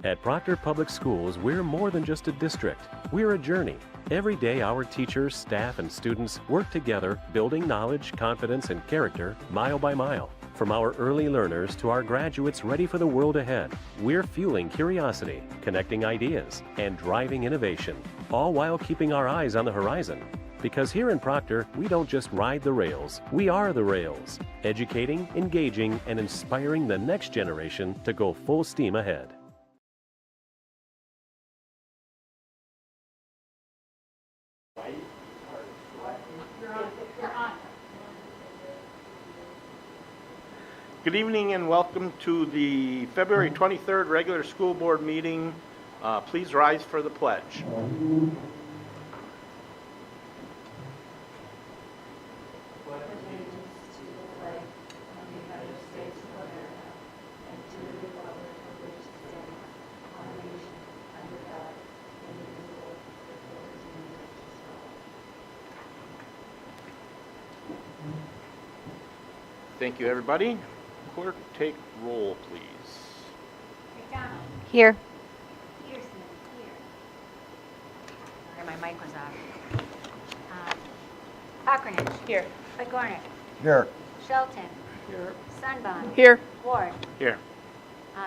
At Proctor Public Schools, we're more than just a district. We're a journey. Every day, our teachers, staff, and students work together, building knowledge, confidence, and character mile by mile. From our early learners to our graduates ready for the world ahead, we're fueling curiosity, connecting ideas, and driving innovation, all while keeping our eyes on the horizon. Because here in Proctor, we don't just ride the rails, we are the rails, educating, engaging, and inspiring the next generation to go full steam ahead. Good evening and welcome to the February 23rd regular school board meeting. Please rise for the pledge. Thank you, everybody. Clerk, take roll, please. McDonald. Here. Pearson. Here. Sorry, my mic was off. Cochranich. Here. McGornick. Here. Shelton. Here. Sunbon. Here. Ward. Here.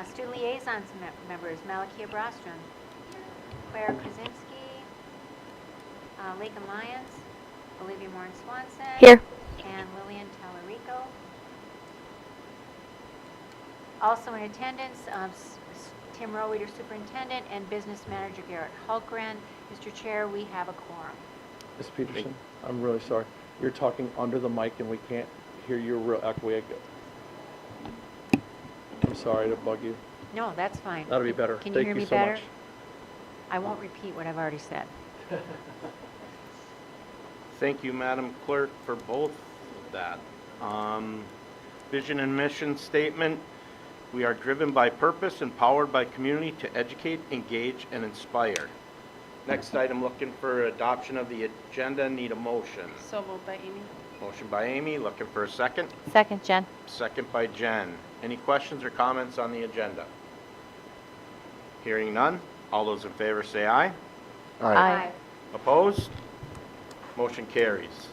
Student liaisons members, Malakia Brostrom. Claire Krasinski. Lakin Lyons. Olivia Morin Swanson. Here. And Lillian Tallarico. Also in attendance, Tim Roweeder, Superintendent, and Business Manager Garrett Hultgren. Mr. Chair, we have a quorum. Ms. Peterson, I'm really sorry. You're talking under the mic and we can't hear you real echoey. I'm sorry to bug you. No, that's fine. That'll be better. Can you Thank hear you me so better? much. I won't repeat what I've already said. Thank you, Madam Clerk, for both of that. Vision and mission statement. We are driven by purpose and powered by community to educate, engage, and inspire. Next item, looking for adoption of the agenda. Need a motion. So moved by Amy. Motion by Amy. Looking for a second. Second, Jen. Second by Jen. Any questions or comments on the agenda? Hearing none. All those in favor say aye. Aye. Opposed? Motion carries.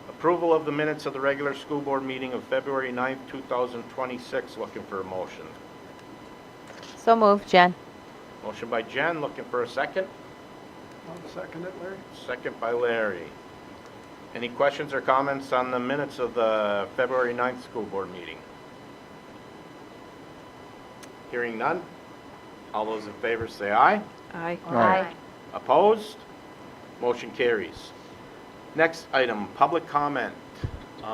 Approval of the minutes of the regular school board meeting of February 9th, 2026. Looking for a motion. So moved, Jen. Motion by Jen. Looking for a second. I'll second it, Larry. Second by Larry. Any questions or comments on the minutes of the February 9th school board meeting? Hearing none. All those in favor say aye. Aye. Aye. Opposed? Motion carries. Next item, public comment. Did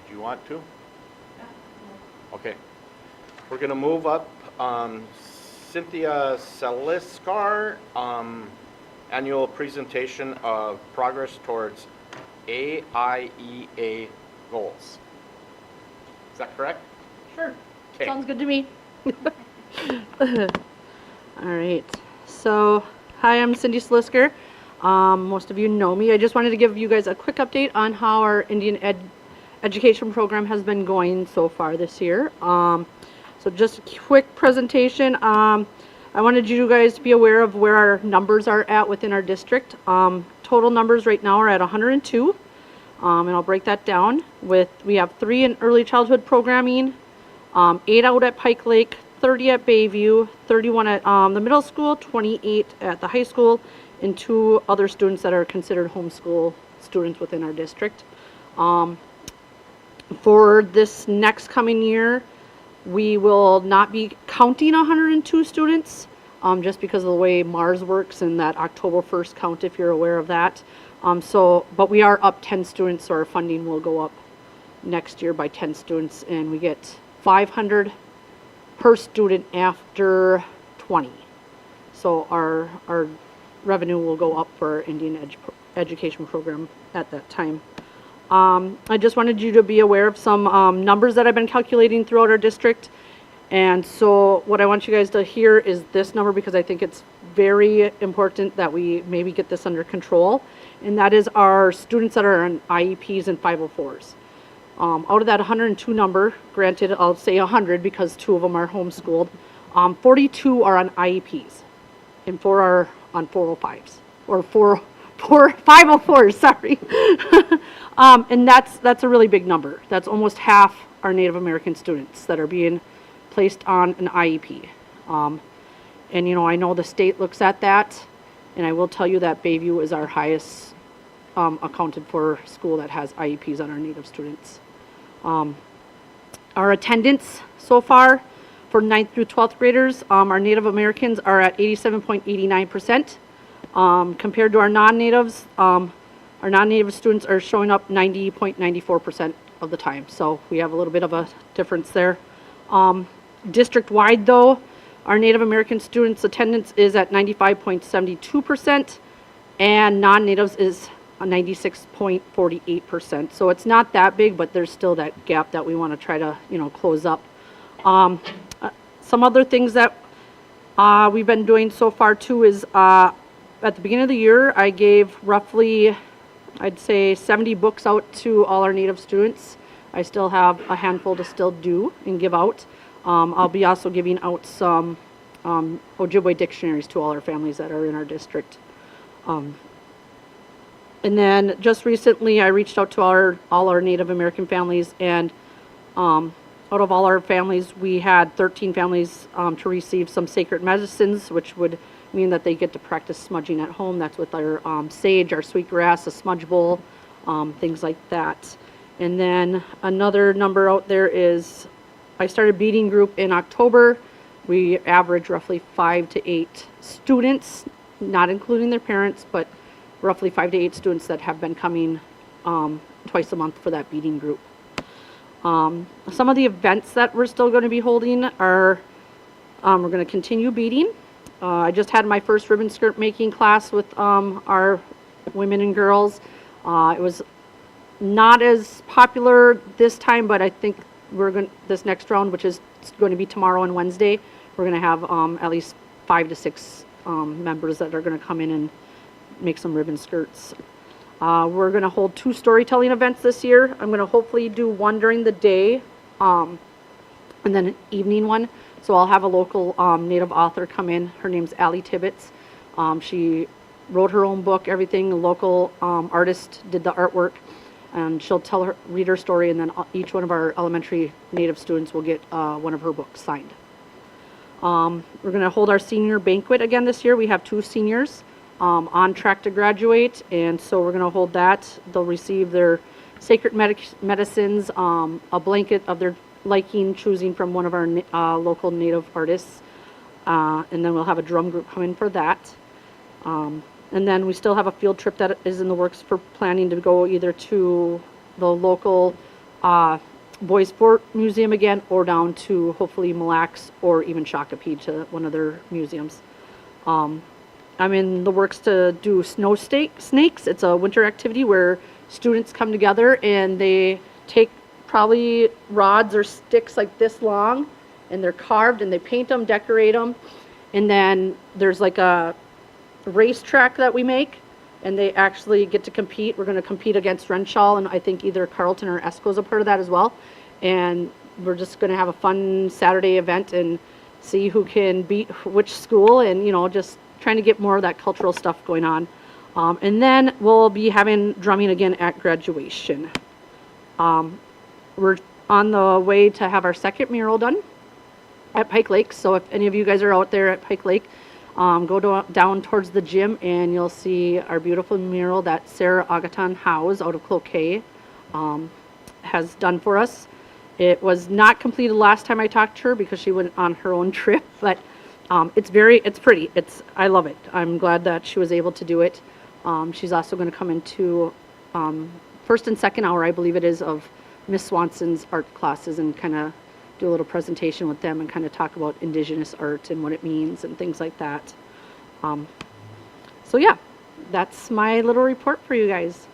you want to? Okay. We're going to move up. Cynthia Saliskar, annual presentation of progress towards AIEA goals. Is that correct? Sure. Okay. Sounds good to me. All right. So, hi, I'm Cindy Slisker. Most of you know me. I just wanted to give you guys a quick update on how our Indian education program has been going so far this year. So just a quick presentation. I wanted you guys to be aware of where our numbers are at within our district. Total numbers right now are at 102. And I'll break that down with, we have 3 in early childhood programming, 8 out at Pike Lake, 30 at Bayview, 31 at the middle school, 28 at the high school, and 2 other students that are considered homeschool students within our district. For this next coming year, we will not be counting 102 students, just because of the way Mars works and that October 1st count, if you're aware of that. But we are up 10 students, so our funding will go up next year by 10 students, and we get 500 per student after 20. So our revenue will go up for our Indian education program at that time. I just wanted you to be aware of some numbers that I've been calculating throughout our district. And so what I want you guys to hear is this number, because I think it's very important that we maybe get this under control. And that is our students that are on IEPs and 504s. Out of that 102 number, granted I'll say 100 because 2 of them are homeschooled, 42 are on IEPs, and 4 are on 405s, or 504s, sorry. And that's a really big number. That's almost half our Native American students that are being placed on an IEP. And I know the state looks at that, and I will tell you that Bayview is our highest accounted for school that has IEPs on our Native students. Our attendance so far for 9th through 12th graders, our Native Americans are at 87.89%. Compared to our non-natives, our non-native students are showing up 90.94% of the time. So we have a little bit of a difference there. District-wide though, our Native American students' attendance is at 95.72%, and non-natives is 96.48%. So it's not that big, but there's still that gap that we want to try to, close up. Some other things that we've been doing so far too is at the beginning of the year, I gave roughly, I'd say 70 books out to all our Native students. I still have a handful to still do and give out. I'll be also giving out some Ojibwe dictionaries to all our families that are in our district. And then just recently I reached out to all our Native American families, and out of all our families we had 13 families to receive some sacred medicines, which would mean that they get to practice smudging at home. That's with our sage, our sweetgrass, a smudge bowl, things like that. And then another number out there is I started beading group in October. We average roughly 5 to 8 students, not including their parents, but roughly 5 to 8 students that have been coming twice a month for that beading group. Some of the events that we're still going to be holding are we're going to continue beading. I just had my first ribbon skirt making class with our women and girls. It was not as popular this time, but I think this next round, which is going to be tomorrow and Wednesday, we're going to have at least 5 to 6 members that are going to come in and make some ribbon skirts. We're going to hold 2 storytelling events this year. I'm going to hopefully do one during the day and then an evening one. So I'll have a local Native author come in. Her name's Allie Tibbetts. She wrote her own book, everything. A local artist did the artwork, and she'll read her story, and then each one of our elementary Native students will get one of her books signed. We're going to hold our senior banquet again this year. We have 2 seniors on track to graduate, and so we're going to hold that. They'll receive their sacred medicines, a blanket of their liking, choosing from one of our local Native artists, and then we'll have a drum group come in for that. And then we still have a field trip that is in the works for planning to go either to the local Boys Fort Museum again, or down to hopefully Mille Lacs or even Shakopee to one of their museums. I'm in the works to do snow snakes. It's a winter activity where students come together and they take probably rods or sticks like this long, and they're carved, and they paint them, decorate them, and then there's like a racetrack that we make, and they actually get to compete. We're going to compete against Renshaw, and I think either Carleton or Esco's a part of that as well. And we're just going to have a fun Saturday event and see who can beat which school, and just trying to get more of that cultural stuff going on. And then we'll be having drumming again at graduation. We're on the way to have our second mural done at Pike Lake. So if any of you guys are out there at Pike Lake, go down towards the gym and you'll see our beautiful mural that Sarah Agaton Howes out of Cloquet has done for us. It was not completed last time I talked to her because she went on her own trip, but it's pretty. I love it. I'm glad that she was able to do it. She's also going to come into first and second hour, I believe it is, of Miss Swanson's art classes and kind of do a little presentation with them and kind of talk about Indigenous art and what it means and things like that. So yeah, that's my little report for you guys.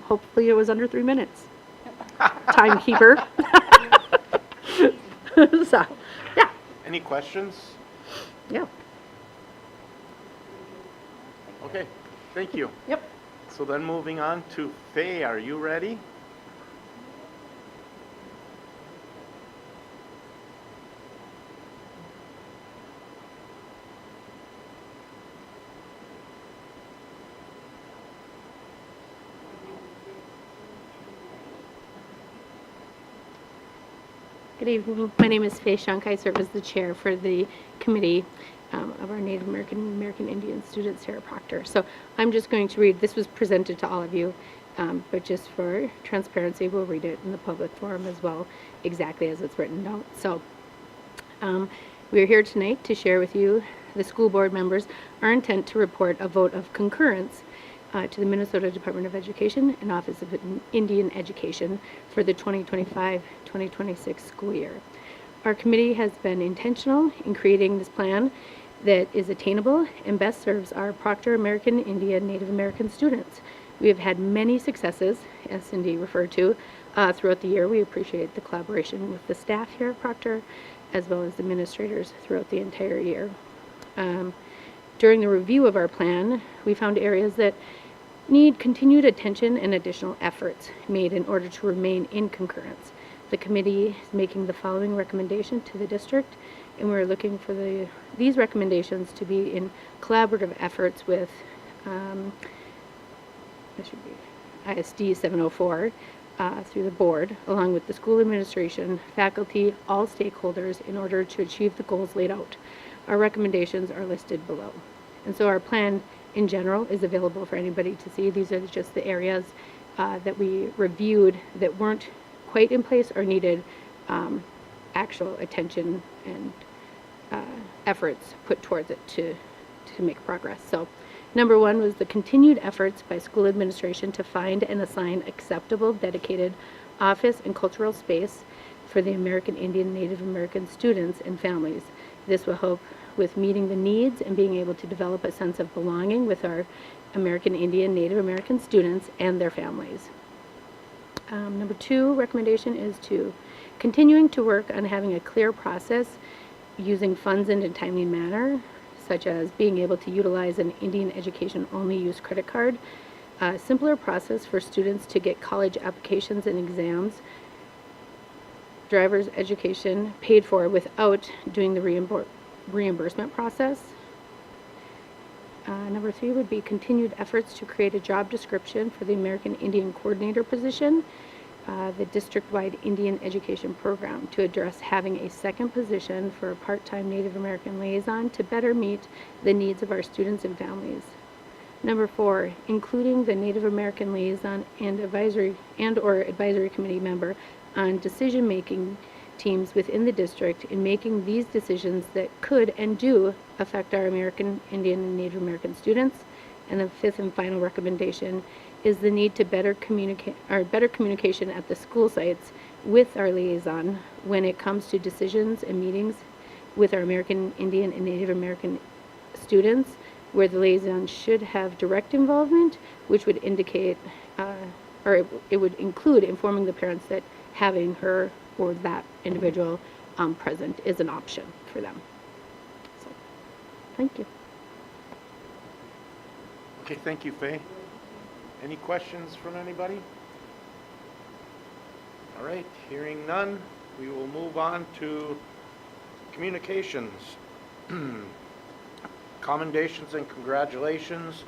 Hopefully it was under 3 minutes. Timekeeper. So, yeah. Any questions? Yeah. Okay, thank you. Yep. So then moving on to Faye, are you ready? Good evening. My name is Faye Shunk. I serve as the chair for the committee of our Native American Indian students here at Proctor. So I'm just going to read, this was presented to all of you, but just for transparency, we'll read it in the public forum as well, exactly as it's written out. So we're here tonight to share with you, the school board members, our intent to report a vote of concurrence to the Minnesota Department of Education and Office of Indian Education for the 2025-2026 school year. Our committee has been intentional in creating this plan that is attainable and best serves our Proctor American Indian Native American students. We have had many successes, as Cindy referred to, throughout the year. We appreciate the collaboration with the staff here at Proctor, as well as administrators throughout the entire year. During the review of our plan, we found areas that need continued attention and additional efforts made in order to remain in concurrence. The committee is making the following recommendation to the district, and we're looking for these recommendations to be in collaborative efforts with this should be ISD 704 through the board, along with the school administration, faculty, all stakeholders, in order to achieve the goals laid out. Our recommendations are listed below. And so our plan in general is available for anybody to see. These are just the areas that we reviewed that weren't quite in place or needed actual attention and efforts put towards it to make progress. So number one was the continued efforts by school administration to find and assign acceptable, dedicated office and cultural space for the American Indian Native American students and families. This will help with meeting the needs and being able to develop a sense of belonging with our American Indian Native American students and their families. Number two recommendation is to continuing to work on having a clear process using funds in a timely manner, such as being able to utilize an Indian education only use credit card, a simpler process for students to get college applications and exams, driver's education paid for without doing the reimbursement process. Number three would be continued efforts to create a job description for the American Indian Coordinator position, the district-wide Indian education program, to address having a second position for a part-time Native American liaison to better meet the needs of our students and families. Number four, including the Native American liaison and or advisory committee member on decision-making teams within the district in making these decisions that could and do affect our American Indian and Native American students. And the fifth and final recommendation is the need to better communication at the school sites with our liaison when it comes to decisions and meetings with our American Indian and Native American students, where the liaison should have direct involvement, which would indicate, or it would include informing the parents that having her or that individual present is an option for them. So, thank you. Okay, thank you, Faye. Any questions from anybody? All right, hearing none, we will move on to communications. Commendations and congratulations.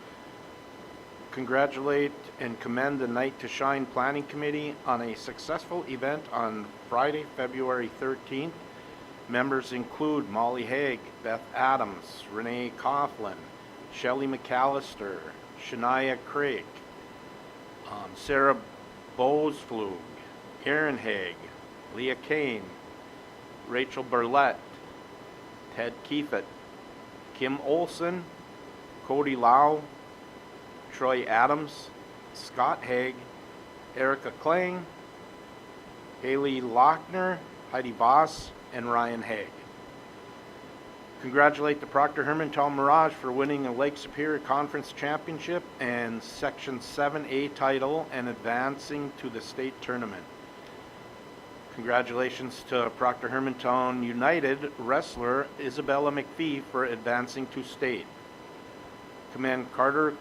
Congratulate and commend the Night to Shine Planning Committee on a successful event on Friday, February 13th. Members include Molly Haig, Beth Adams, Renee Coughlin, Shelley McAllister, Shania Craig, Sarah Boseflug, Aaron Haig, Leah Kane, Rachel Burlett, Ted Keefett, Kim Olson, Cody Lau, Troy Adams, Scott Haig, Erica Klang, Haley Lochner, Heidi Voss, and Ryan Haig. Congratulate the Proctor Hermantown Mirage for winning a Lake Superior Conference Championship and Section 7A title and advancing to the state tournament. Congratulations to Proctor Hermantown United wrestler Isabella McPhee for advancing to state. Command Carter,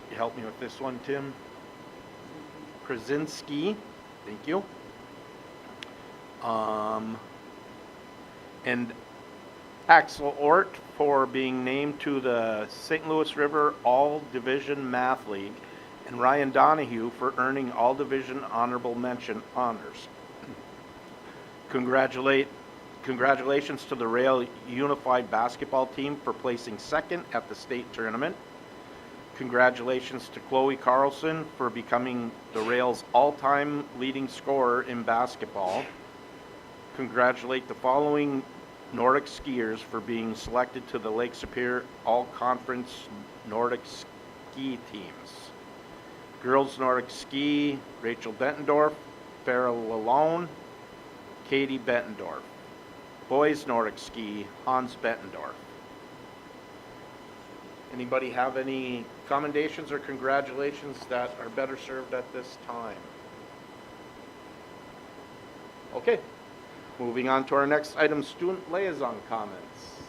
you help me with this one, Tim. Krasinski, thank you. And Axel Ort for being named to the St. Louis River All-Division Math League, and Ryan Donahue for earning All-Division Honorable Mention honors. Congratulations to the Rail Unified Basketball Team for placing second at the state tournament. Congratulations to Chloe Carlson for becoming the Rail's all-time leading scorer in basketball. Congratulate the following Nordic skiers for being selected to the Lake Superior All-Conference Nordic Ski Teams. Girls Nordic Ski, Rachel Bettendorf, Farrah Lalone, Katie Bettendorf. Boys Nordic Ski, Hans Bettendorf. Anybody have any commendations or congratulations that are better served at this time? Okay, moving on to our next item, student liaison comments.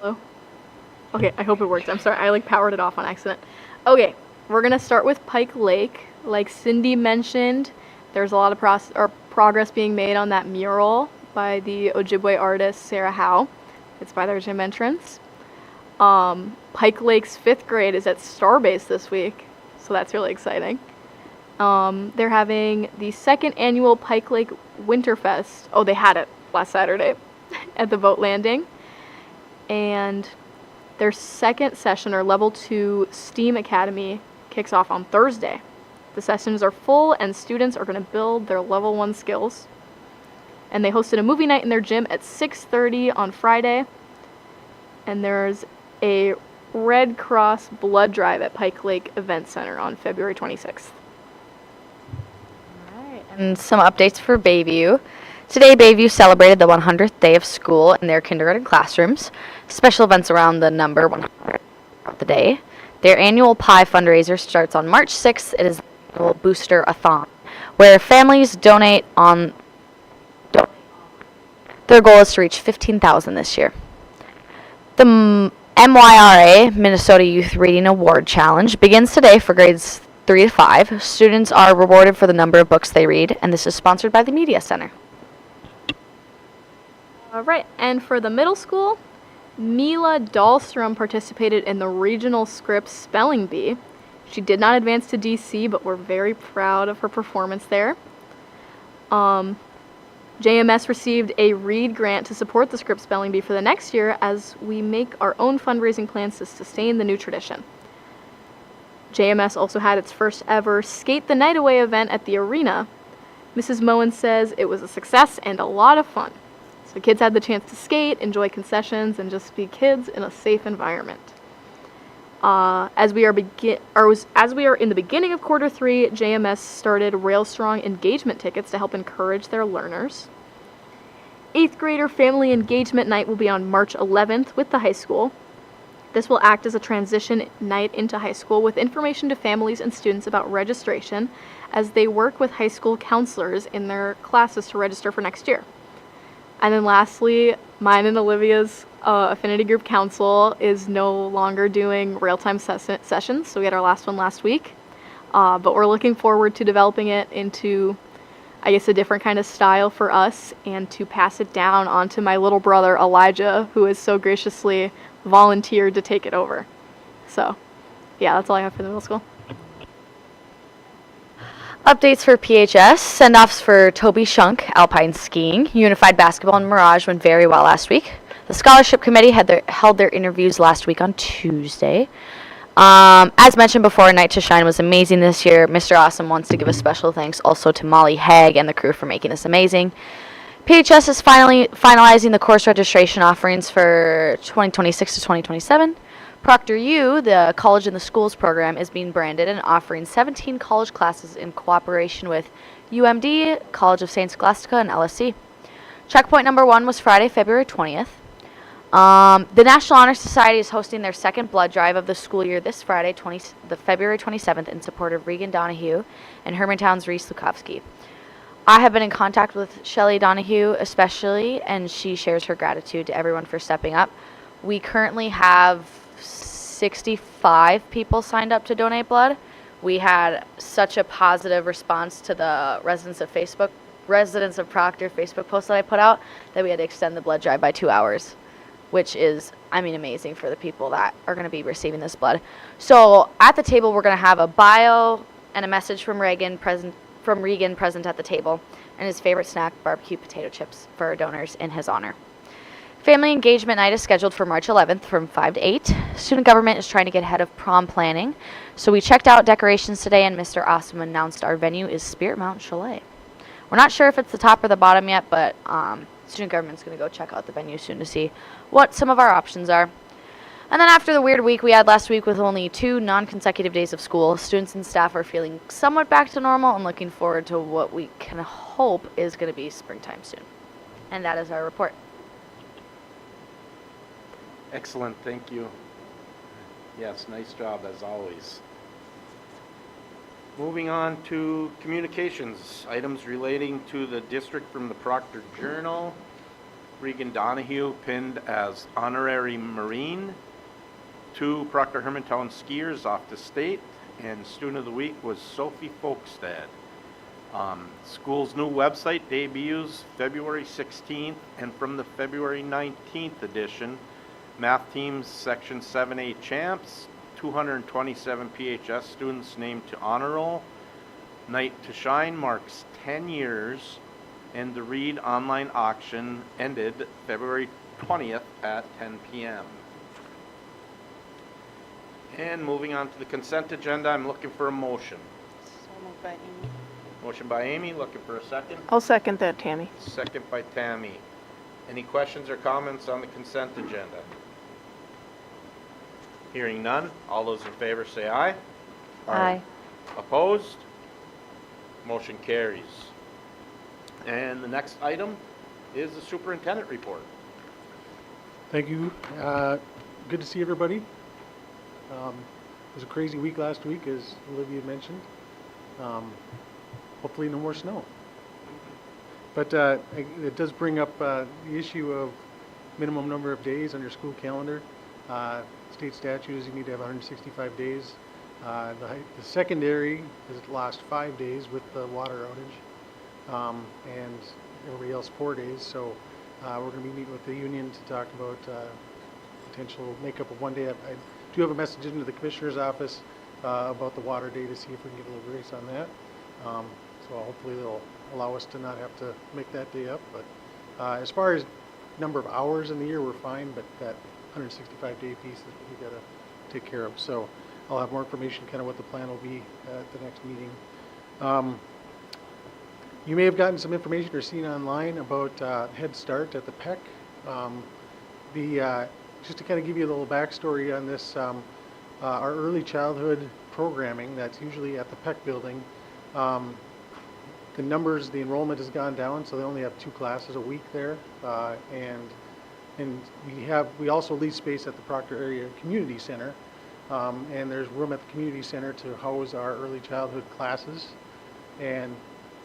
Hello? Okay, I hope it works. I'm sorry, I powered it off on accident. Okay, we're gonna start with Pike Lake. Like Cindy mentioned, there's a lot of progress being made on that mural by the Ojibwe artist Sarah Howe. It's by their gym entrance. Pike Lake's 5th grade is at Starbase this week, so that's really exciting. They're having the 2nd annual Pike Lake Winterfest. Oh, they had it last Saturday at the boat landing. And their 2nd session, or level 2 STEAM Academy, kicks off on Thursday. The sessions are full and students are going to build their level 1 skills. And they hosted a movie night in their gym at 6:30 on Friday. And there's a Red Cross blood drive at Pike Lake Event Center on February 26th. Alright, and some updates for Bayview. Today, Bayview celebrated the 100th day of school in their kindergarten classrooms. Special events around the number 100 throughout the day. Their annual pie fundraiser starts on March 6th. It is the annual Booster-a-thon, where families donate on. Their goal is to reach 15,000 this year. The MYRA, Minnesota Youth Reading Award Challenge, begins today for grades 3 to 5. Students are rewarded for the number of books they read, and this is sponsored by the Media Center. Alright, and for the middle school, Mila Dahlstrom participated in the Regional Scripps Spelling Bee. She did not advance to DC, but we're very proud of her performance there. JMS received a READ grant to support the Scripps Spelling Bee for the next year as we make our own fundraising plans to sustain the new tradition. JMS also had its first ever Skate the Night Away event at the arena. Mrs. Moen says it was a success and a lot of fun. So kids had the chance to skate, enjoy concessions, and just be kids in a safe environment. As we are in the beginning of quarter 3, JMS started Railstrong engagement tickets to help encourage their learners. 8th grader family engagement night will be on March 11th with the high school. This will act as a transition night into high school with information to families and students about registration as they work with high school counselors in their classes to register for next year. And then lastly, mine and Olivia's Affinity Group Council is no longer doing real-time sessions, so we had our last one last week. But we're looking forward to developing it into, I guess, a different kind of style for us and to pass it down onto my little brother, Elijah, who has so graciously volunteered to take it over. So, yeah, that's all I have for the middle school. Updates for PHS, send-offs for Toby Shunk, alpine skiing, unified basketball, and Mirage went very well last week. The scholarship committee held their interviews last week on Tuesday. As mentioned before, Night to Shine was amazing this year. Mr. Awesome wants to give a special thanks also to Molly Haig and the crew for making this amazing. PHS is finalizing the course registration offerings for 2026 to 2027. Proctor U, the College in the Schools program, is being branded and offering 17 college classes in cooperation with UMD, College of St. Scholastica, and LSC. Checkpoint number 1 was Friday, February 20th. The National Honor Society is hosting their second blood drive of the school year this Friday, February 27th, in support of Regan Donahue and Hermantown's Reese Lukowski. I have been in contact with Shelley Donahue especially, and she shares her gratitude to everyone for stepping up. We currently have 65 people signed up to donate blood. We had such a positive response to the Residents of Proctor Facebook post that I put out that we had to extend the blood drive by 2 hours. which is, I mean, amazing for the people that are going to be receiving this blood. So at the table, we're going to have a bio and a message from Regan present at the table, and his favorite snack, barbecue potato chips, for our donors in his honor. Family engagement night is scheduled for March 11th from 5 to 8. Student government is trying to get ahead of prom planning, so we checked out decorations today, and Mr. Awesome announced our venue is Spirit Mountain Chalet. We're not sure if it's the top or the bottom yet, but student government's going to go check out the venue soon to see what some of our options are. And then after the weird week we had last week with only 2 non-consecutive days of school, students and staff are feeling somewhat back to normal and looking forward to what we can hope is going to be springtime soon. And that is our report. Excellent, thank you. Yes, nice job as always. Moving on to communications, items relating to the district from the Proctor Journal. Regan Donahue pinned as honorary Marine. 2 Proctor Hermantown skiers off to state, and student of the week was Sophie Folkstad. School's new website debuts February 16th, and from the February 19th edition, Math Team's Section 7A champs, 227 PHS students named to honor roll. Night to Shine marks 10 years, and the Read online auction ended February 20th at 10 p.m. And moving on to the consent agenda, I'm looking for a motion. So moved by Amy. Motion by Amy, looking for a second. I'll second that, Tammy. Second by Tammy. Any questions or comments on the consent agenda? Hearing none, all those in favor say aye. Aye. Opposed? Motion carries. And the next item is the superintendent report. Thank you. Good to see everybody. It was a crazy week last week, as Olivia mentioned. Hopefully no more snow. But it does bring up the issue of minimum number of days on your school calendar. State statute is you need to have 165 days. The secondary has lost 5 days with the water outage, and everybody else 4 days. So we're going to be meeting with the union to talk about potential makeup of 1 day. I do have a message into the commissioner's office about the water day to see if we can get a little grace on that. So hopefully they'll allow us to not have to make that day up. But as far as number of hours in the year, we're fine, but that 165-day piece is what we got to take care of. So I'll have more information, kind of what the plan will be at the next meeting. You may have gotten some information or seen online about Head Start at the PEC. Just to kind of give you a little backstory on this, our early childhood programming that's usually at the PEC building, the enrollment has gone down, so they only have 2 classes a week there, and we also lease space at the Proctor Area Community Center, and there's room at the community center to house our early childhood classes. And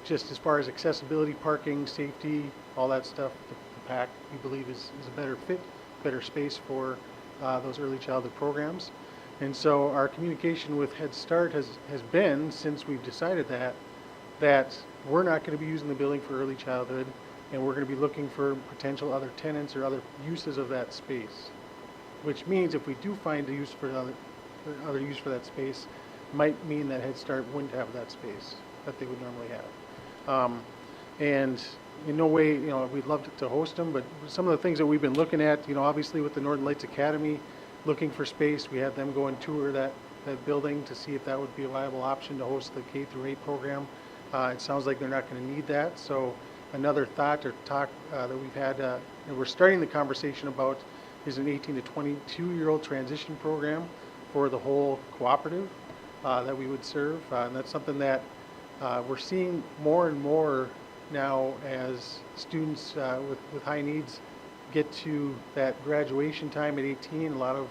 just as far as accessibility, parking, safety, all that stuff, the PAC we believe is a better fit, better space for those early childhood programs. And so our communication with Head Start has been, since we've decided that we're not going to be using the building for early childhood, and we're going to be looking for potential other tenants or other uses of that space. Which means if we do find a use for other use for that space, might mean that Head Start wouldn't have that space that they would normally have. And in no way, we'd love to host them, but some of the things that we've been looking at, obviously with the Northern Lights Academy, looking for space, we had them go and tour that building to see if that would be a viable option to host the K-8 program. It sounds like they're not going to need that, so another thought or talk that we've had, and we're starting the conversation about, is an 18 to 22-year-old transition program for the whole cooperative that we would serve. And that's something that we're seeing more and more now as students with high needs get to that graduation time at 18. A lot of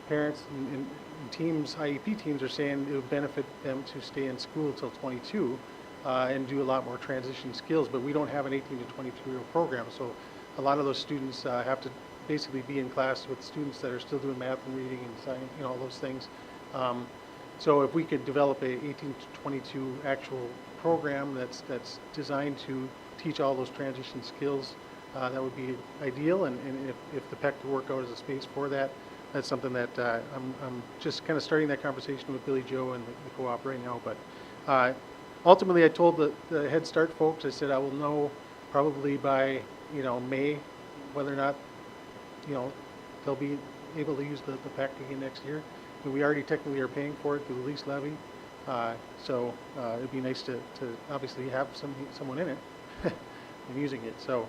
parents and teams, IEP teams, are saying it would benefit them to stay in school until 22 and do a lot more transition skills, but we don't have an 18 to 22-year-old program, so a lot of those students have to basically be in class with students that are still doing math and reading and science, all those things. So if we could develop a 18 to 22 actual program that's designed to teach all those transition skills that would be ideal, and if the PEC could work out as a space for that, that's something that I'm just kind of starting that conversation with Billy Joe and the co-op right now. But ultimately, I told the Head Start folks, I said I will know probably by May whether or not they'll be able to use the PEC again next year. And we already technically are paying for it through the lease levy, so it'd be nice to obviously have someone in it and using it. So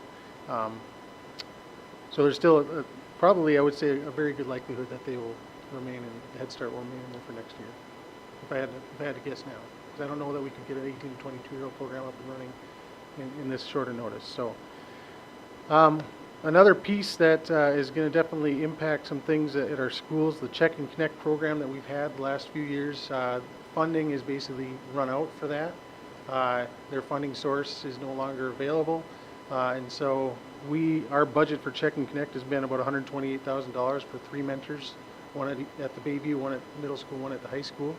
so there's still probably, I would say, a very good likelihood that they will remain in, the Head Start will remain in there for next year, if I had to guess now. Because I don't know that we could get an 18 to 22-year-old program up and running in this shorter notice. So another piece that is going to definitely impact some things at our schools, the Check and Connect program that we've had the last few years, funding is basically run out for that. Their funding source is no longer available. And so our budget for Check and Connect has been about $128,000 for 3 mentors, one at the Bayview, one at middle school, one at the high school.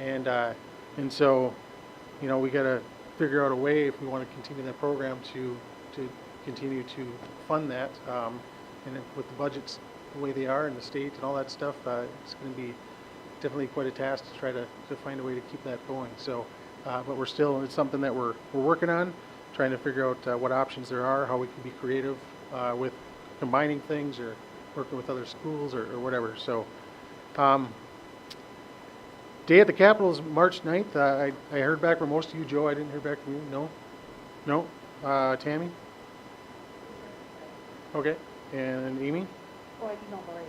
And so, we got to figure out a way, if we want to continue that program, to continue to fund that. And with the budgets the way they are in the state and all that stuff, it's going to be definitely quite a task to try to find a way to keep that going. So, but it's something that we're working on, trying to figure out what options there are, how we can be creative with combining things or working with other schools or whatever. So, Day at the Capitol is March 9th. I heard back from most of you. Joe, I didn't hear back from you. No? No? Tammy? Okay. And Amy? Oh, I emailed Lori.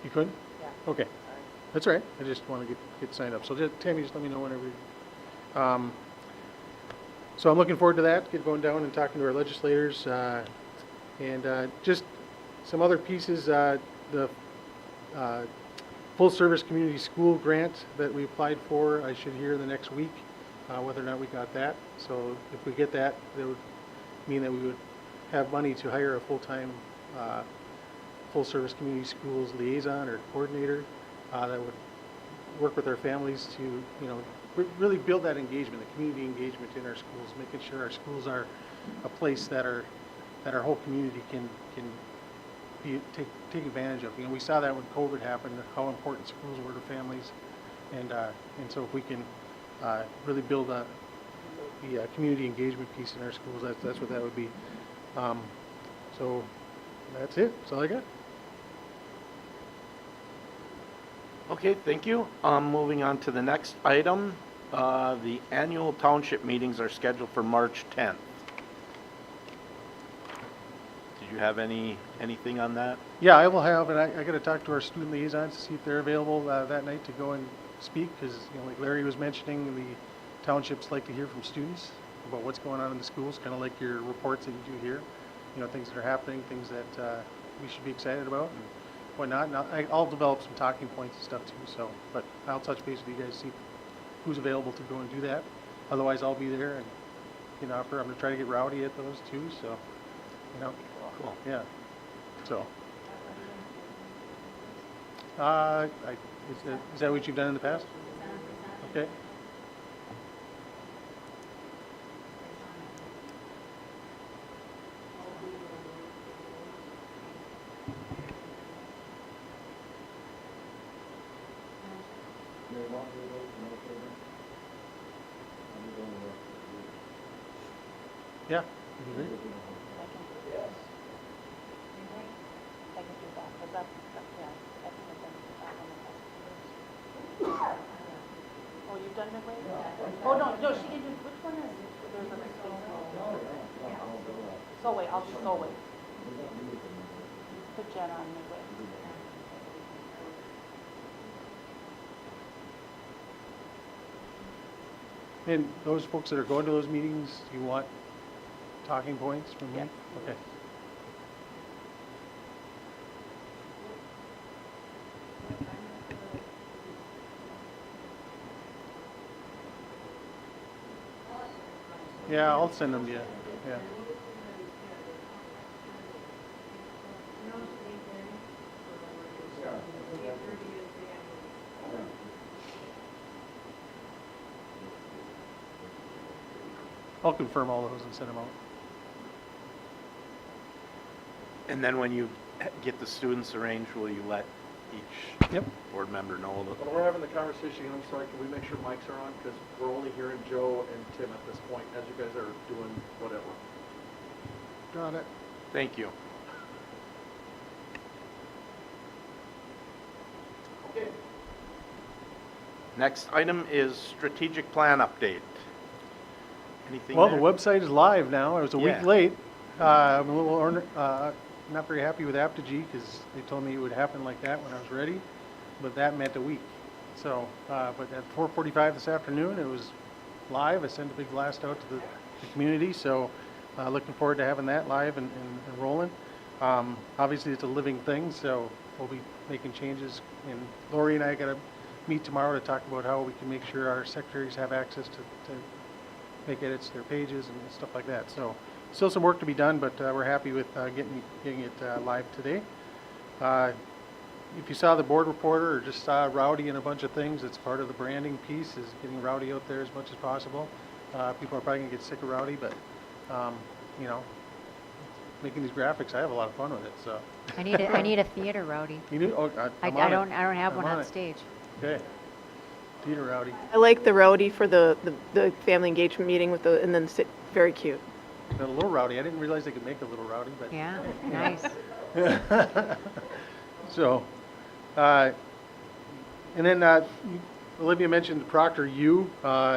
You couldn't? Yeah. Okay. That's all right. I just want to get signed up. So Tammy, just let me know whenever. So I'm looking forward to that, going down and talking to our legislators. And just some other pieces, the full service community school grant that we applied for, I should hear in the next week whether or not we got that. So if we get that, that would mean that we would have money to hire a full-time full service community schools liaison or coordinator that would work with our families to really build that engagement, the community engagement in our schools, making sure our schools are a place that our whole community can take advantage of. We saw that when COVID happened, how important schools were to families, and so if we can really build the community engagement piece in our schools, that's what that would be. So that's it. That's all I got. Okay, thank you. Moving on to the next item. The annual township meetings are scheduled for March 10th. Did you have anything on that? Yeah, I will have, and I got to talk to our student liaisons to see if they're available that night to go and speak, because like Larry was mentioning, the townships like to hear from students about what's going on in the schools, kind of like your reports that you do here, things that are happening, things that we should be excited about and whatnot. And I'll develop some talking points and stuff too. So, but I'll touch base with you guys, see who's available to go and do that. Otherwise, I'll be there, and I'm going to try to get rowdy at those too. So, Cool. Yeah. So, is that what you've done in the past? Okay. Yeah. Oh, you've done midway? Oh, no, she can do, which one is it? There's a space. So wait, I'll just go wait. Put Jenna on midway. And those folks that are going to those meetings, do you want talking points from me? Yes. Okay. Yeah, I'll send them to you. Yeah. I'll confirm all those and send them out. And then when you get the students arranged, will you let each Yep. board member know that? When we're having the conversation, I'm sorry, can we make sure mics are on? Because we're only hearing Joe and Tim at this point, as you guys are doing whatever. Got it. Thank you. Okay. Next item is strategic plan update. Anything Well, there? the website is live now. I was a week Yeah. late. I'm a little not very happy with Apogee because they told me it would happen like that when I was ready, but that meant a week. So, but at 4:45 this afternoon, it was live. I sent a big blast out to the community. So, looking forward to having that live and rolling. Obviously, it's a living thing, so we'll be making changes. And Lori and I got to meet tomorrow to talk about how we can make sure our secretaries have access to make edits to their pages and stuff like that. So still some work to be done, but we're happy with getting it live today. If you saw the board reporter or just saw Rowdy and a bunch of things, it's part of the branding piece is getting Rowdy out there as much as possible. People are probably going to get sick of Rowdy, but you know, making these graphics, I have a lot of fun with it. So I need a theater rowdy. you do? Oh, I I'm on it. don't have I'm one on on it. stage. Okay. Theater Rowdy. I like the rowdy for the family engagement meeting with the, and then sit, very cute. A little rowdy. I didn't realize they could make a little rowdy, but Yeah, nice. so, and then Olivia mentioned Proctor U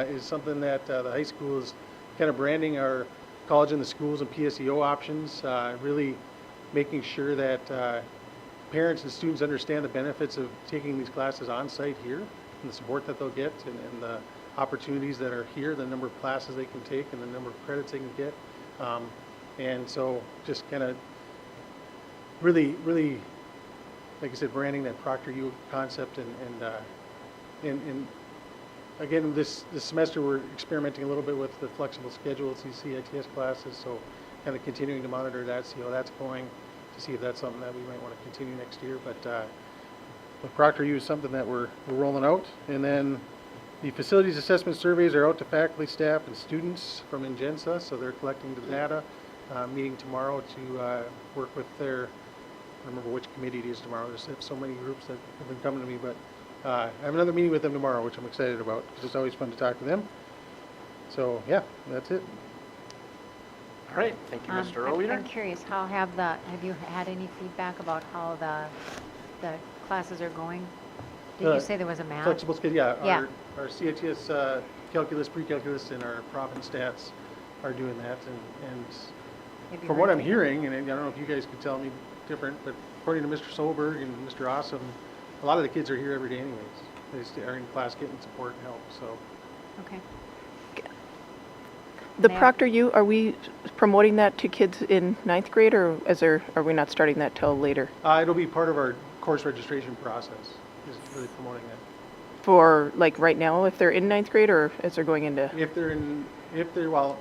is something that the high school is kind of branding our college in the schools and PSEO options, really making sure that parents and students understand the benefits of taking these classes on site here and the support that they'll get and the opportunities that are here, the number of classes they can take and the number of credits they can get. And so just kind of really, like I said, branding that Proctor U concept and again, this semester we're experimenting a little bit with the flexible schedule at these CITS classes, so kind of continuing to monitor that, see how that's going, to see if that's something that we might want to continue next year. But Proctor U is something that we're rolling out. And then the facilities assessment surveys are out to faculty, staff, and students from Ingenza, so they're collecting the data. Meeting tomorrow to work with their, I don't remember which committee it is tomorrow. There's so many groups that have been coming to me, but I have another meeting with them tomorrow, which I'm excited about because it's always fun to talk to them. So yeah, that's it. All right, thank you, Mr. I'm Roeder. curious, have you had any feedback about how the classes are going? Did you say there was a map? Flexible schedule, yeah. Yeah. Our CITS calculus, pre-calculus, and our province stats are doing that. And Have you from what heard I'm anything? hearing, and I don't know if you guys could tell me different, but according to Mr. Solberg and Mr. Awesome, a lot of the kids are here every day anyways. They just are in class getting support and help, so. Okay. The Ma'am? Proctor U, are we promoting that to kids in ninth grade, or are we not starting that till later? It'll be part of our course registration process, is really promoting that. For like right now, if they're in ninth grade, or as they're going into? Well,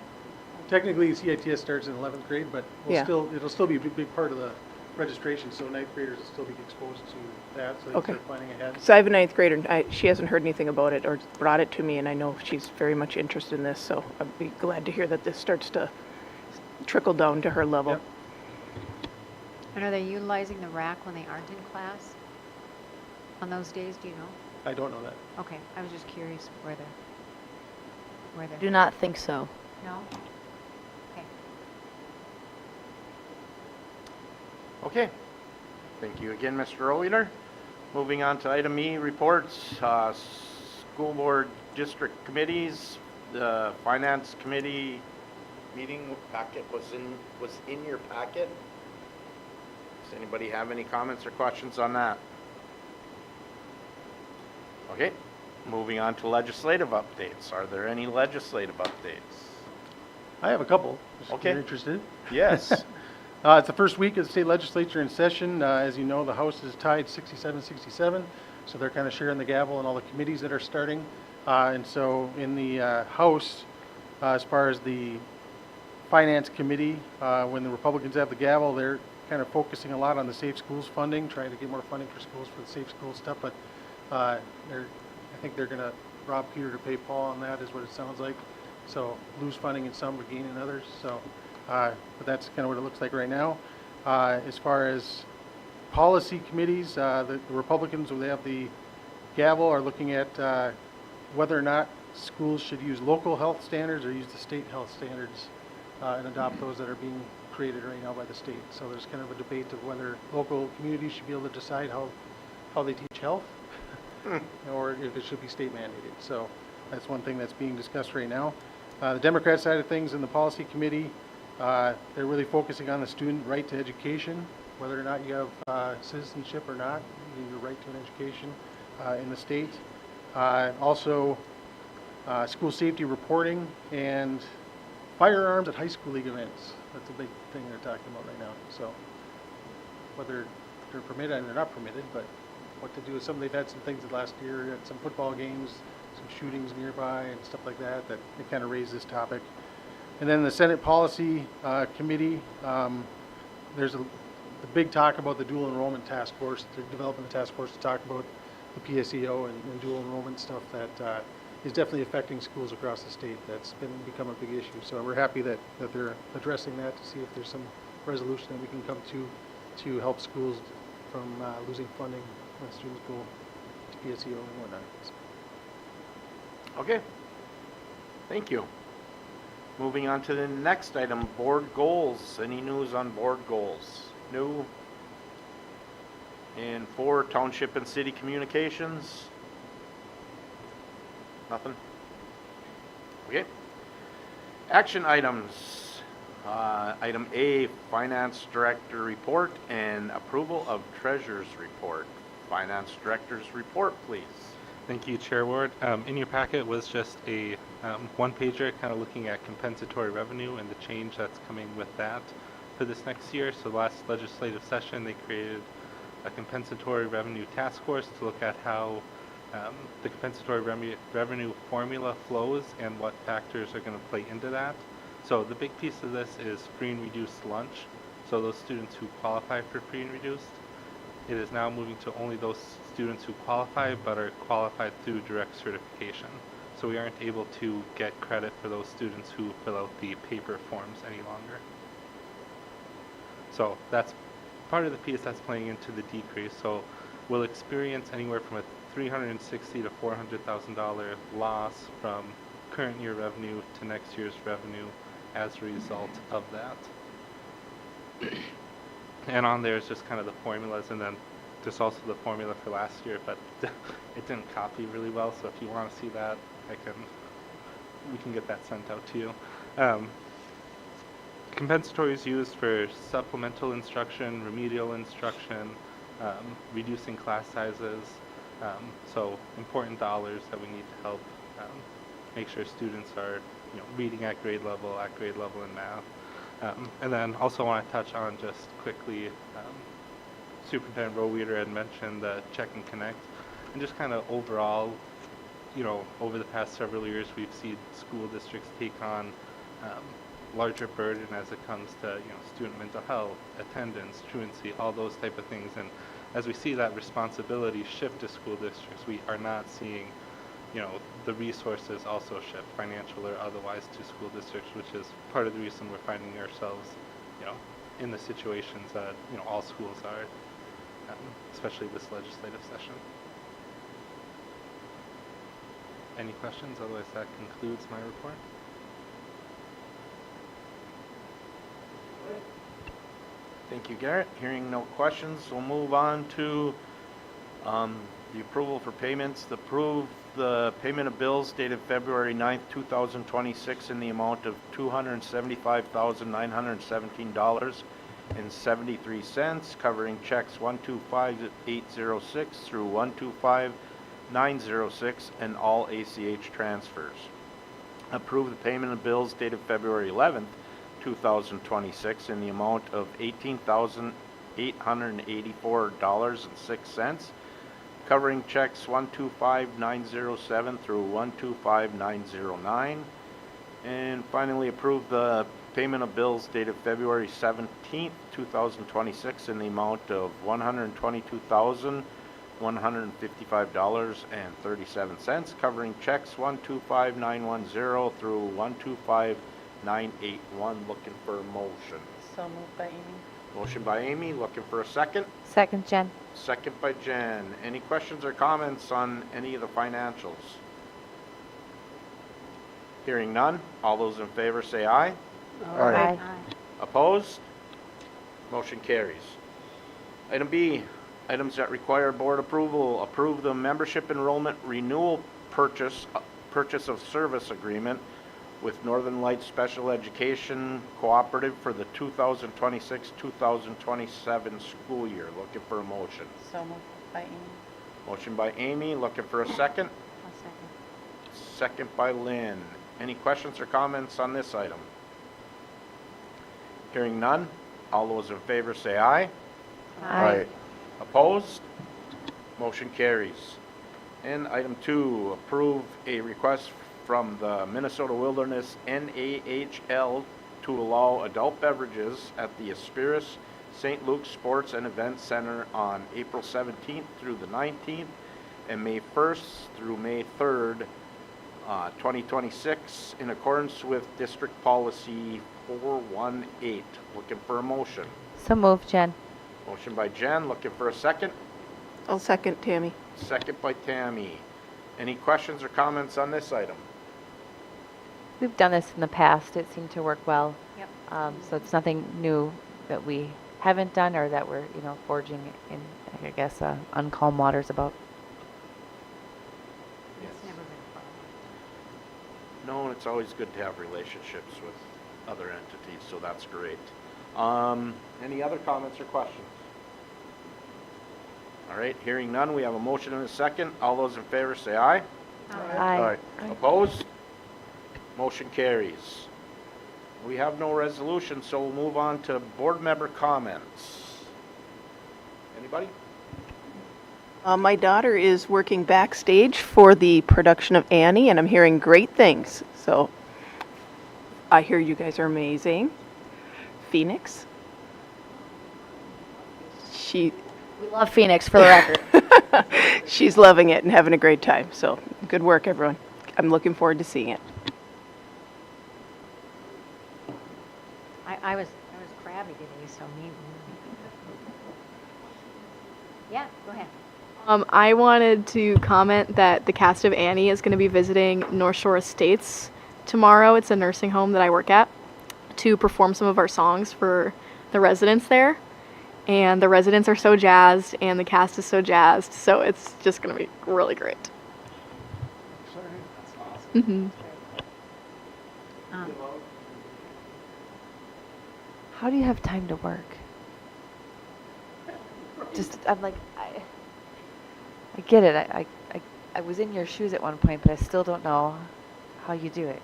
technically CITS starts in 11th grade, but Yeah. it'll still be a big part of the registration, so ninth graders will still be exposed to that, so they Okay. start planning ahead. So I have a ninth grader, and she hasn't heard anything about it or brought it to me, and I know she's very much interested in this, so I'd be glad to hear that this starts to trickle down to her level. Yep. And are they utilizing the RACC when they aren't in class? On those days, do you know? I don't know that. Okay, I was just curious where they're. Do not think so. No? Okay. Okay. Thank you again, Mr. Roeder. Moving on to item E, reports. School board district committees. The finance committee meeting packet was in your packet. Does anybody have any comments or questions on that? Okay. Moving on to legislative updates. Are there any legislative updates? I have a couple, if Okay. you're interested. Yes. It's the first week of the state legislature in session. As you know, the House is tied 67-67, so they're kind of sharing the gavel and all the committees that are starting. And so in the House, as far as the Finance Committee, when the Republicans have the gavel, they're kind of focusing a lot on the Safe Schools funding, trying to get more funding for schools for the Safe Schools stuff, but I think they're going to rob Peter to pay Paul on that, is what it sounds like. So lose funding in some, but gain in others. So, but that's kind of what it looks like right now. As far as policy committees, the Republicans, when they have the gavel, are looking at whether or not schools should use local health standards or use the state health standards and adopt those that are being created right now by the state. So there's kind of a debate of whether local communities should be able to decide how they teach health or if it should be state mandated. So that's one thing that's being discussed right now. The Democrat side of things in the policy committee, they're really focusing on the student right to education, whether or not you have citizenship or not, your right to an education in the state. Also, school safety reporting and firearms at high school league events. That's a big thing they're talking about right now. So whether they're permitted and they're not permitted, but what to do with some, they've had some things last year, at some football games, some shootings nearby and stuff like that, that it kind of raised this topic. And then the Senate Policy Committee, there's the big talk about the dual enrollment task force. They're developing the task force to talk about the PSEO and dual enrollment stuff that is definitely affecting schools across the state. That's become a big issue. So we're happy that they're addressing that to see if there's some resolution that we can come to help schools from losing funding when students go to PSEO and whatnot. Okay. Thank you. Moving on to the next item, board goals. Any news on board goals? New. And 4, township and city communications. Nothing? Okay. Action items. Item A, Finance Director Report and approval of Treasurer's Report. Finance Director's Report, please. Thank you, Chair Ward. In your packet was just a one-pager kind of looking at compensatory revenue and the change that's coming with that for this next year. So last legislative session, they created a compensatory revenue task force to look at how the compensatory revenue formula flows and what factors are going to play into that. So the big piece of this is free and reduced lunch. So those students who qualify for free and reduced, it is now moving to only those students who qualify but are qualified through direct certification. So we aren't able to get credit for those students who fill out the paper forms any longer. So that's part of the piece that's playing into the decrease. So we'll experience anywhere from a $360,000 to $400,000 loss from current year revenue to next year's revenue as a result of that. And on there is just kind of the formulas, and then there's also the formula for last year, but it didn't copy really well. So if you want to see that, we can get that sent out to you. Compensatory is used for supplemental instruction, remedial instruction, reducing class sizes. So important dollars that we need to help make sure students are reading at grade level in math. And then also want to touch on just quickly, Superintendent Roweeder had mentioned the Check and Connect, and just kind of overall, over the past several years, we've seen school districts take on larger burden as it comes to student mental health, attendance, truancy, all those type of things. And as we see that responsibility shift to school districts, we are not seeing the resources also shift, financial or otherwise, to school districts, which is part of the reason we're finding ourselves in the situations that all schools are, especially this legislative session. Any questions? Otherwise, that concludes my report. Thank you, Garrett. Hearing no questions, we'll move on to the approval for payments. Approve the payment of bills dated February 9th, 2026 in the amount of $275,917.73, covering checks 125806 through 125906 and all ACH transfers. Approve the payment of bills dated February 11th, 2026 in the amount of $18,884.06, covering checks 125907 through 125909. And finally, approve the payment of bills dated February 17th, 2026 in the amount of $122,155.37, covering checks 125910 through 125981. Looking for a motion. So moved by Amy. Motion by Amy, looking for a second. Second, Jen. Second by Jen. Any questions or comments on any of the financials? Hearing none. All those in favor say aye. Aye. Opposed? Motion carries. Item B, items that require board approval. Approve the membership enrollment renewal purchase of service agreement with Northern Lights Special Education Cooperative for the 2026-2027 school year. Looking for a motion. So moved by Amy. Motion by Amy, looking for a second. I'll second. Second by Lynn. Any questions or comments on this item? Hearing none. All those in favor say aye. Aye. Opposed? Motion carries. And item 2, approve a request from the Minnesota Wilderness NAHL to allow adult beverages at the Aspiris St. Luke's Sports and Events Center on April 17th through the 19th and May 1st through May 3rd, 2026, in accordance with District Policy 418. Looking for a motion. So moved, Jen. Motion by Jen, looking for a second. I'll second Tammy. Second by Tammy. Any questions or comments on this item? We've done this in the past. It seemed to work well. Yep. So it's nothing new that we haven't done or that we're, forging in, I guess, uncalm waters about. It's never been a problem. No, and it's always good to have relationships with other entities, so that's great. Any other comments or questions? All right, hearing none, we have a motion and a second. All those in favor say aye. Aye. Opposed? Motion carries. We have no resolution, so we'll move on to board member comments. Anybody? My daughter is working backstage for the production of Annie, and I'm hearing great things. So I hear you guys are amazing. Phoenix. We love Phoenix, for the record. She's loving it and having a great time. So good work, everyone. I'm looking forward to seeing it. I was crabby today, so maybe. Yeah, go ahead. I wanted to comment that the cast of Annie is going to be visiting North Shore Estates tomorrow. It's a nursing home that I work at, to perform some of our songs for the residents there. And the residents are so jazzed, and the cast is so jazzed, so it's just going to be really great. Mm-hmm. How do you have time to work? I'm like, I get it. I was in your shoes at one point, but I still don't know how you do it.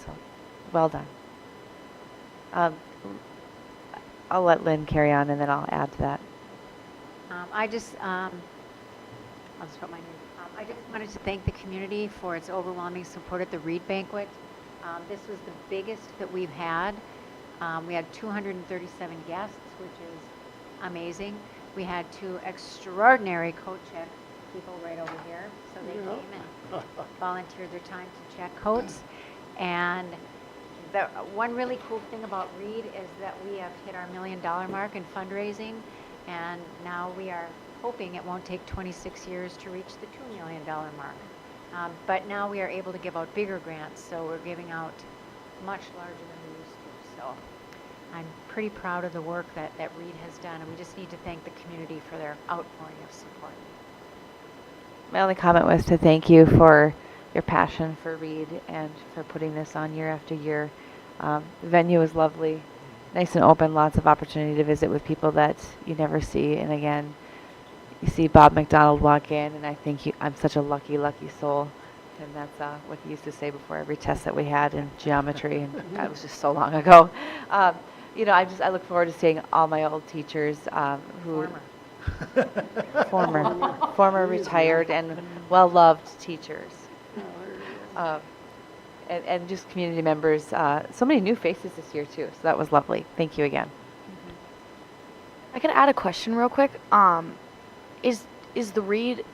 So, well done. I'll let Lynn carry on, and then I'll add to that. I'll just put my name. I just wanted to thank the community for its overwhelming support at the Reed Banquet. This was the biggest that we've had. We had 237 guests, which is amazing. We had 2 extraordinary coat-check people right over here. So they came and volunteered their time to check coats. And the one really cool thing about Reed is that we have hit our $1 million mark in fundraising. And now we are hoping it won't take 26 years to reach the $2 million mark. But now we are able to give out bigger grants, so we're giving out much larger than we used to. So I'm pretty proud of the work that Reed has done, and we just need to thank the community for their outpouring of support. My only comment was to thank you for your passion for Reed and for putting this on year after year. The venue is lovely, nice and open, lots of opportunity to visit with people that you never see. And again, you see Bob McDonald walk in, and I think I'm such a lucky, lucky soul. And that's what he used to say before every test that we had in geometry, and that was just so long ago. I look forward to seeing all my old teachers who former retired and well-loved teachers. And just community members. So many new faces this year too, so that was lovely. Thank you again. I could add a question real quick. Is the Reed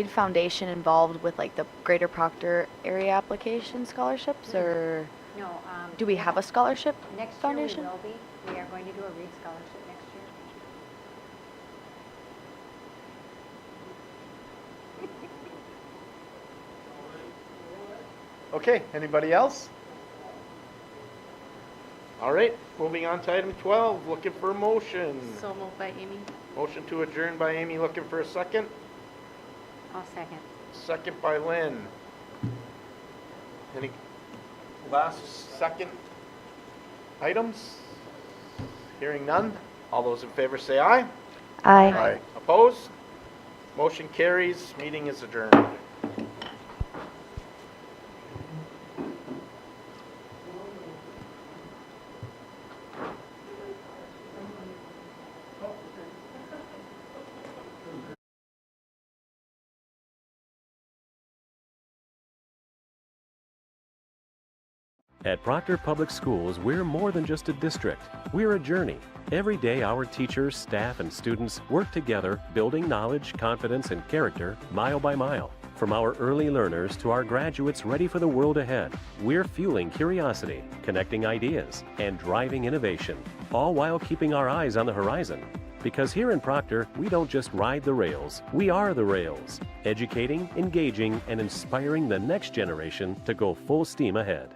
Foundation involved with like the Greater Proctor area application scholarships, or No. do we have a scholarship Next foundation? year we will be. We are going to do a Reed scholarship next year. Okay, anybody else? All right, moving on to item 12, looking for a motion. So moved by Amy. Motion to adjourn by Amy, looking for a second. I'll second. Second by Lynn. Any last second items? Hearing none. All those in favor say aye. Aye. Opposed? Motion carries. Meeting is adjourned. At Proctor Public Schools, we're more than just a district. We're a journey. Every day, our teachers, staff, and students work together, building knowledge, confidence, and character, mile by mile. From our early learners to our graduates ready for the world ahead, we're fueling curiosity, connecting ideas, and driving innovation, all while keeping our eyes on the horizon. Because here in Proctor, we don't just ride the rails, we are the rails, educating, engaging, and inspiring the next generation to go full steam ahead.